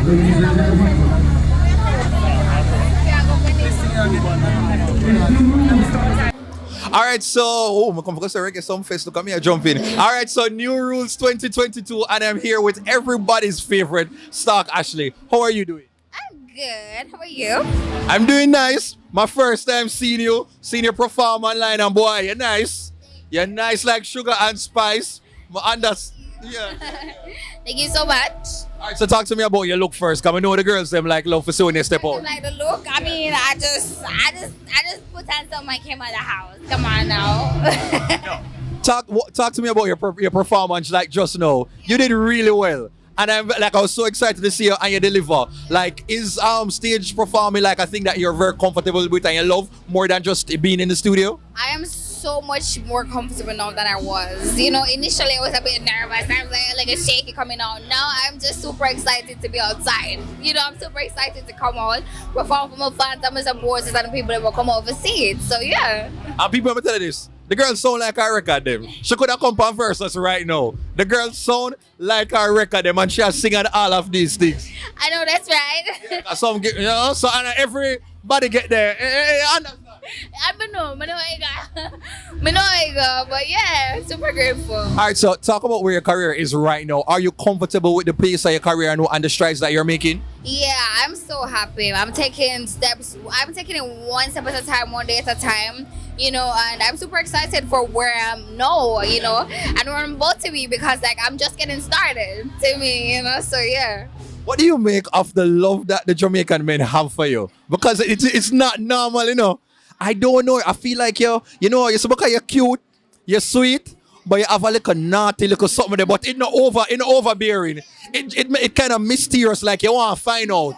All right, so I'm come for get some face to come here, jump in. All right, so New Rules 2022, and I'm here with everybody's favorite, Stalk Ashley. How are you doing? I'm good. How are you? I'm doing nice. My first time seeing you perform online, and boy, you're nice. You're nice like sugar and spice. Yeah. Thank you so much. All right, so talk to me about your look first. Cause I know the girls them like love for when they step out. Like the look. I mean, I just put on something I came out of the house. Come on now. Talk to me about your performance like just now. You did really well. And I was so excited to see you and you deliver. Like, is stage performing like a thing that you're very comfortable with and you love more than just being in the studio? I am so much more comfortable now than I was. You know, initially I was a bit nervous. I was like a shaky coming out. Now I'm just super excited to be outside. You know, I'm super excited to come out, perform for my fans and my supporters and the people that will come over see it. So yeah. And people, I'm tell you this. The girl sound like I record them. She could have come on versus right now. The girl sound like I record them and she has singing all of these things. I know that's right. Yeah, so and everybody get there. I know I go, but yeah, super grateful. All right, so talk about where your career is right now. Are you comfortable with the pace of your career and the strides that you're making? Yeah, I'm so happy. I'm taking it one step at a time, one day at a time, you know, and I'm super excited for where I'm now, you know, and where I'm about to be because, like, I'm just getting started to me, you know, so yeah. What do you make of the love that the Jamaican men have for you? Because it's not normal, you know. I don't know. I feel like you're cute, you're sweet, but you have a little naughty little something there, but it's not overbearing. It kind of mysterious, like you want to find out.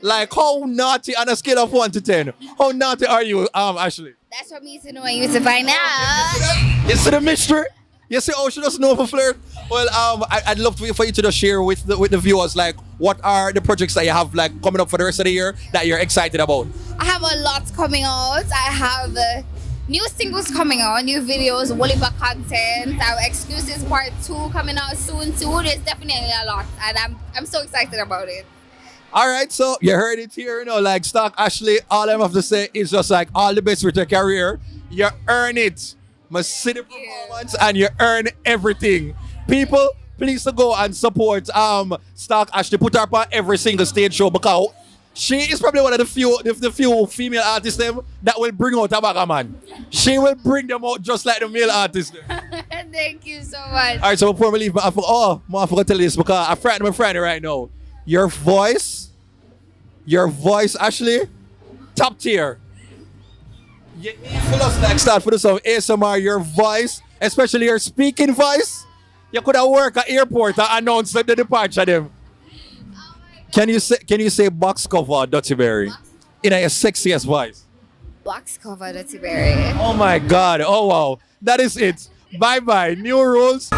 Like, how naughty on a scale of 1 to 10? How naughty are you, Ashley? That's for me to know and you to find out. You see the mystery? You see, she doesn't know for flirt. Well, I'd love for you to just share with the viewers, like, what are the projects that you have, like, coming up for the rest of the year that you're excited about? I have a lot coming out. I have new singles coming out, new videos, Woliba content, our exclusives part 2 coming out soon too. There's definitely a lot, and I'm so excited about it. All right, so you heard it here, you know, like Stalk Ashley. All I have to say is just like all the best with your career. You earn it. Must see the performance and you earn everything. People, please go and support Stalk Ashley. Put her up on every single stage show because she is probably one of the few female artists them that will bring out a bag of man. She will bring them out just like the male artists. Thank you so much. All right, so before we leave, I forgot to tell you this because I'm frightened right now. Your voice, Ashley, top tier. You need for us like start for some ASMR, your voice, especially your speaking voice. You could have worked at airport and announced the departure of them. Can you say box cover Duttyberry in a sexiest voice? Box cover Duttyberry. Oh my God! Oh wow! That is it. Bye bye. New rules.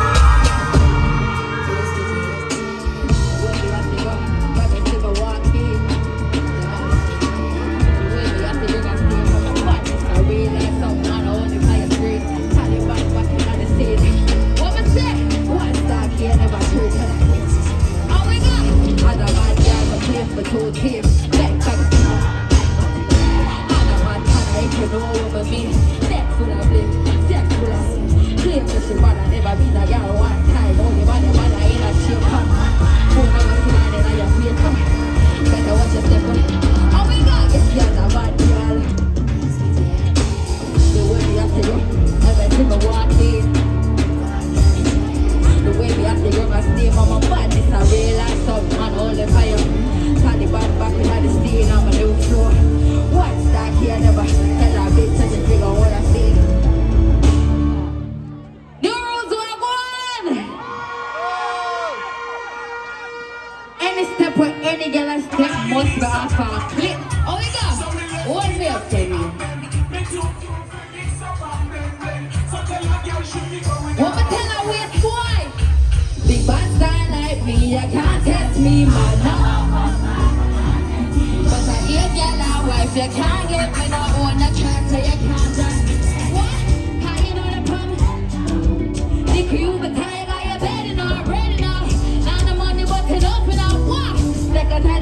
Second hand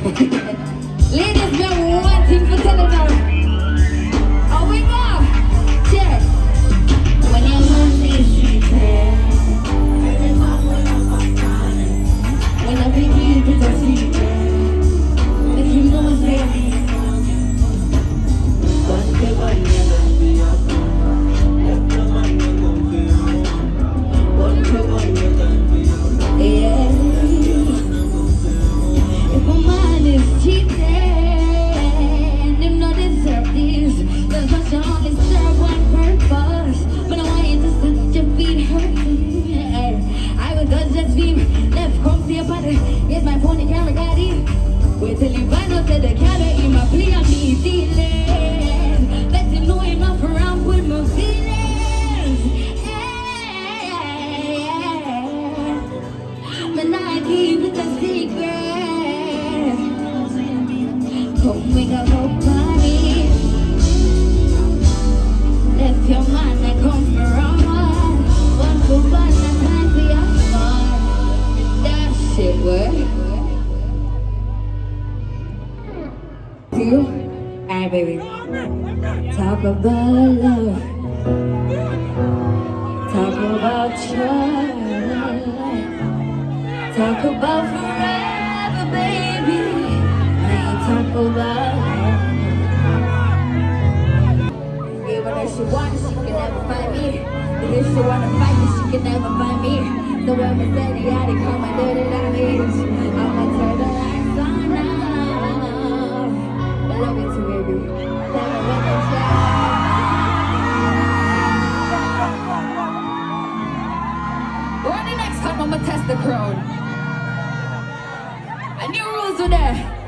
Ladies, we have one thing for telling them. Oh, we go. Check. When you want this secret, when I believe it's a secret, if you know it's real, but yeah. If my mind is cheating, them not deserve this. Cause I should only serve one purpose. But I want you to set your feet hurting. I was just being left comfy about it. Yes, my phone, the camera got it. Wait till you find out that the camera in my plea and me feeling. Let you know enough around with my feelings. But now I keep it a secret. Come make a whole party. Left your mind and come from one for one and time for your fun. That shit work. You? Alright, baby. Talk about love. Talk about trust. Talk about forever, baby. Now talk about even if she wants, she can never find me. But if she wanna fight me, she can never find me. So when we say the yada, come and do the damage. I'ma turn the lights on now. I love you too, baby. Never run the track. Well, the next time I'ma test the crowd. And new rules were there.